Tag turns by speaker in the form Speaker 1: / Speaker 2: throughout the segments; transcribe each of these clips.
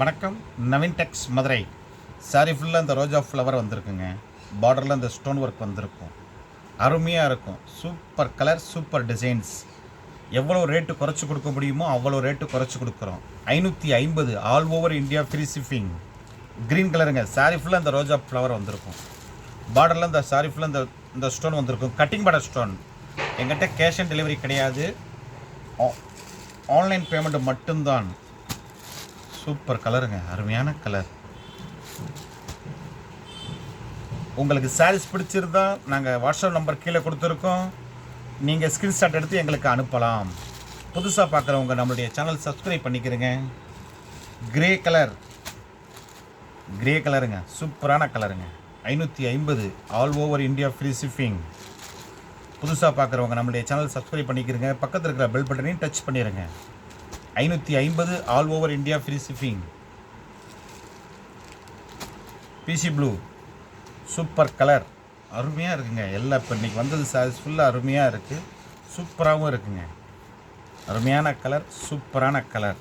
Speaker 1: வணக்கம். நவீன் டெக்ஸ் மதுரை. சாரி ஃபுல்லாக இந்த ரோஜா ஃப்ளவர் வந்திருக்குங்க. பார்டரில் இந்த ஸ்டோன் ஒர்க் வந்திருக்கும். அருமையாக இருக்கும். Super colour, super designs. எவ்வளோ ரேட்டு குறைச்சி கொடுக்க முடியுமோ அவ்வளோ ரேட்டு குறைச்சி கொடுக்குறோம். 550 all over India free shipping. Green கலருங்க. சாரி ஃபுல்லாக இந்த ரோஜா ஃப்ளவர் வந்திருக்கும். பார்டரில் இந்த சாரி ஃபுல்லாக இந்த ஸ்டோன் வந்திருக்கும். Cutting border stone. எங்கிட்ட கேஷ் ஆன் டெலிவரி கிடையாது, ஆன்லைன் பேமெண்ட் மட்டும்தான். சூப்பர் கலருங்க, அருமையான கலர். உங்களுக்கு சாரீஸ் பிடிச்சிருந்தா நாங்கள் வாட்ஸ்அப் நம்பர் கீழே கொடுத்துருக்கோம். நீங்கள் ஸ்க்ரீன்ஷாட் எடுத்து எங்களுக்கு அனுப்பலாம். புதுசாக பார்க்குறவங்க நம்மளுடைய சேனல் சப்ஸ்கிரைப் பண்ணிக்கிறேங்க. கிரே கலருங்க, சூப்பரான கலருங்க. 550 all over India free shipping. புதுசாக பார்க்குறவங்க நம்மளுடைய சேனல் சப்ஸ்கிரைப் பண்ணிக்கிறேங்க. பக்கத்தில் இருக்கிற பெல் பட்டனையும் டச் பண்ணிடுங்க. 550 all over India free shipping. பிசி ப்ளூ, சூப்பர் கலர், அருமையாக இருக்குங்க. எல்லாம் இப்போ இன்றைக்கி வந்தது சாரீஸ் ஃபுல்லாக அருமையாக இருக்குது, சூப்பராகவும் இருக்குங்க. அருமையான கலர், சூப்பரான colour.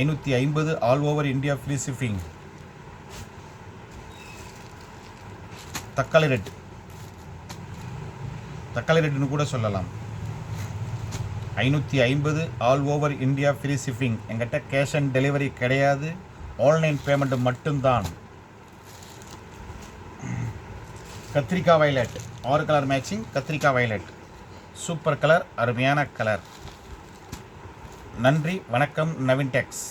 Speaker 1: 550 all over India free shipping. தக்காளி ரெட்டுன்னு கூட சொல்லலாம். 550 all over India free shipping. எங்கிட்ட கேஷ் ஆன் டெலிவரி கிடையாது, ஆன்லைன் பேமெண்ட் மட்டும்தான். கத்திரிக்காய் வயலட், 6 கலர் மேட்சிங். கத்திரிக்காய் வயலட், சூப்பர் கலர், அருமையான கலர். நன்றி, வணக்கம். நவீன் டெக்ஸ்.